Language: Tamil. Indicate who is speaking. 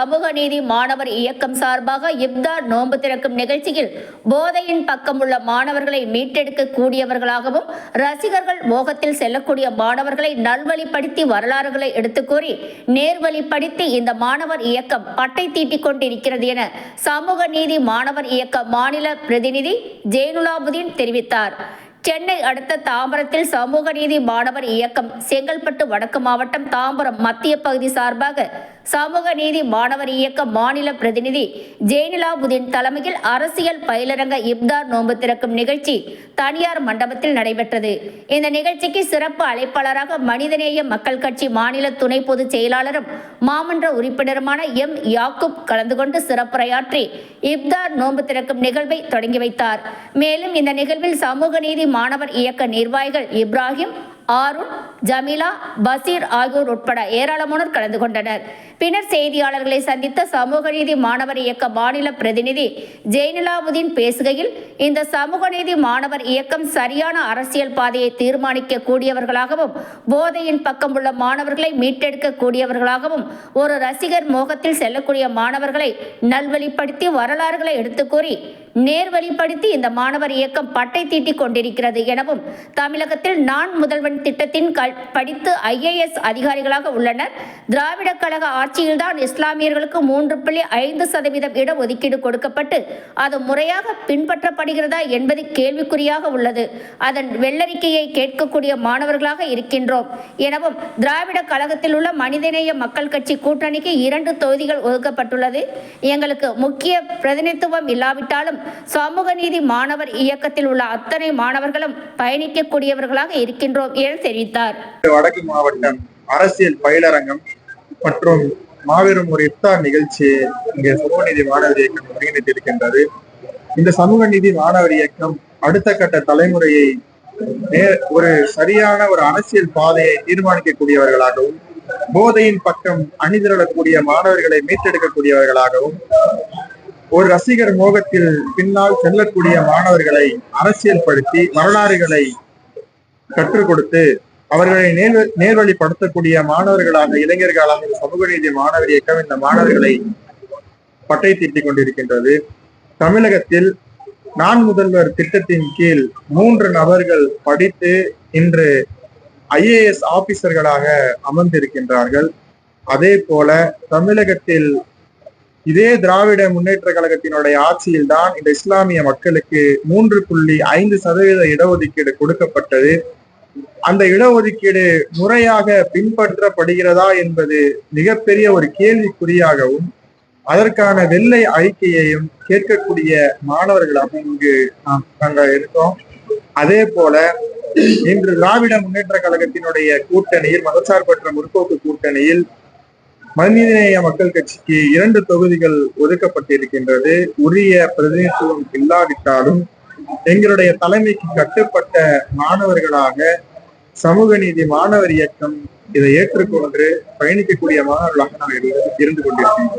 Speaker 1: சமூக நீதி மாணவர் இயக்கம் சார்பாக இப்தார் நோன்பு திறக்கும் நிகழ்ச்சியில் போதையின் பக்கம் உள்ள மாணவர்களை மீட்டெடுக்க கூடியவர்களாகவும் ரசிகர்கள் மோகத்தில் செல்லக்கூடிய மாணவர்களை நல்வழிப்படுத்தி வரலாறுகளை எடுத்துக்கூறி நேர்வழிப்படுத்தி இந்த மாணவர் இயக்கம் பட்டை தீட்டிக் கொண்டிருக்கிறது என சமூக நீதி மாணவர் இயக்க மாநில பிரதிநிதி ஜெயினுலாபுதீன் தெரிவித்தார். சென்னை அடுத்த தாம்பரத்தில் சமூக நீதி மாணவர் இயக்கம் செங்கல்பட்டு வடக்கு மாவட்டம் தாம்பரம் மத்திய பகுதி சார்பாக சமூக நீதி மாணவர் இயக்க மாநில பிரதிநிதி ஜெயினுலாபுதீன் தலைமையில் அரசியல் பயிலரங்க இப்தார் நோன்பு திறக்கும் நிகழ்ச்சி தனியார் மண்டபத்தில் நடைபெற்றது. இந்த நிகழ்ச்சிக்கு சிறப்பு அழைப்பாளராக மனிதநேய மக்கள் கட்சி மாநில துணை பொதுச் செயலாளரும் மாமன்ற உறுப்பினருமான எம் யாக்கூப் கலந்து கொண்டு சிறப்புரையாற்றி இப்தார் நோன்பு திறக்கும் நிகழ்வை தொடங்கி வைத்தார். மேலும் இந்த நிகழ்வில் சமூக நீதி மாணவர் இயக்க நிர்வாகிகள் இப்ராஹிம், ஆருண், ஜமீலா, பசீர் ஆகியோர் உட்பட ஏராளமானோர் கலந்து கொண்டனர். பின்னர் செய்தியாளர்களை சந்தித்த சமூக நீதி மாணவர் இயக்க மாநில பிரதிநிதி ஜெயினுலாபுதீன் பேசுகையில், இந்த சமூக நீதி மாணவர் இயக்கம் சரியான அரசியல் பாதையை தீர்மானிக்க கூடியவர்களாகவும் போதையின் பக்கம் உள்ள மாணவர்களை மீட்டெடுக்க கூடியவர்களாகவும் ஒரு ரசிகர் மோகத்தில் செல்லக்கூடிய மாணவர்களை நல்வழிப்படுத்தி வரலாறுகளை எடுத்துக்கூறி நேர்வழிப்படுத்தி இந்த மாணவர் இயக்கம் பட்டை தீட்டிக் கொண்டிருக்கிறது எனவும், தமிழகத்தில் நான் முதல்வன் திட்டத்தின் படித்து IAS அதிகாரிகளாக உள்ளனர். திராவிட கழக ஆட்சியில்தான் இஸ்லாமியர்களுக்கு 3.5% இடஒதுக்கீடு கொடுக்கப்பட்டு அது முறையாக பின்பற்றப்படுகிறதா என்பது கேள்விக்குறியாக உள்ளது. அதன் வெள்ளறிக்கையை கேட்கக்கூடிய மாணவர்களாக இருக்கின்றோம் எனவும், திராவிட கழகத்தில் உள்ள மனிதநேய மக்கள் கட்சி கூட்டணிக்கு 2 தொகுதிகள் ஒதுக்கப்பட்டுள்ளது. எங்களுக்கு முக்கிய பிரதிநிதித்துவம் இல்லாவிட்டாலும் சமூக நீதி மாணவர் இயக்கத்தில் உள்ள அத்தனை மாணவர்களும் பயணிக்கக்கூடியவர்களாக இருக்கின்றோம் என தெரிவித்தார்.
Speaker 2: வடக்கு மாவட்டம் அரசியல் பயிலரங்கம் மற்றும் மாபெரும் ஒரு இஃப்தார் நிகழ்ச்சி இங்கே சமூக நீதி மாணவர் இயக்கம் ஒருங்கிணைத்திருக்கின்றது. இந்த சமூக நீதி மாணவர் இயக்கம் அடுத்த கட்ட தலைமுறையை ஒரு சரியான ஒரு அரசியல் பாதையை தீர்மானிக்கக்கூடியவர்களாகவும் போதையின் பக்கம் அணிதிரளக்கூடிய மாணவர்களை மீட்டெடுக்கக்கூடியவர்களாகவும் ஒரு ரசிகர் மோகத்தில் பின்னால் செல்லக்கூடிய மாணவர்களை அரசியல் படுத்தி வரலாறுகளை கற்றுக் கொடுத்து அவர்களை நேர்வழிப்படுத்தக்கூடிய மாணவர்களாக இளைஞர்களாக சமூக நீதி மாணவர் இயக்கம் இந்த மாணவர்களை பட்டை தீட்டிக் கொண்டிருக்கின்றது. தமிழகத்தில் நான் முதல்வர் திட்டத்தின் கீழ் 3 நபர்கள் படித்து இன்று IAS ஆபீசர்களாக அமர்ந்திருக்கின்றார்கள். அதே போல தமிழகத்தில் இதே திராவிட முன்னேற்ற கழகத்தினுடைய ஆட்சியில் தான் இந்த இஸ்லாமிய மக்களுக்கு 3.5% இடஒதுக்கீடு கொடுக்கப்பட்டது. அந்த இடஒதுக்கீடு முறையாக பின்பற்றப்படுகிறதா என்பது மிகப்பெரிய ஒரு கேள்விக்குறியாகவும் அதற்கான வெள்ளை அறிக்கையையும் கேட்கக்கூடிய மாணவர்களாக இங்கு நாங்கள் இருக்கோம். அதே போல இன்று திராவிட முன்னேற்ற கழகத்தினுடைய கூட்டணியில் மதசார்பற்ற முற்போக்கு கூட்டணியில் மனிதநேய மக்கள் கட்சிக்கு 2 தொகுதிகள் ஒதுக்கப்பட்டிருக்கின்றது. உரிய பிரதிநிதித்துவம் இல்லாவிட்டாலும் எங்களுடைய தலைமைக்கு கட்டுப்பட்ட மாணவர்களாக சமூக நீதி மாணவர் இயக்கம் இதை ஏற்றுக்கொண்டு பயணிக்கக்கூடிய மாணவர்களாக நாங்கள் இருந்து கொண்டிருக்கிறோம்.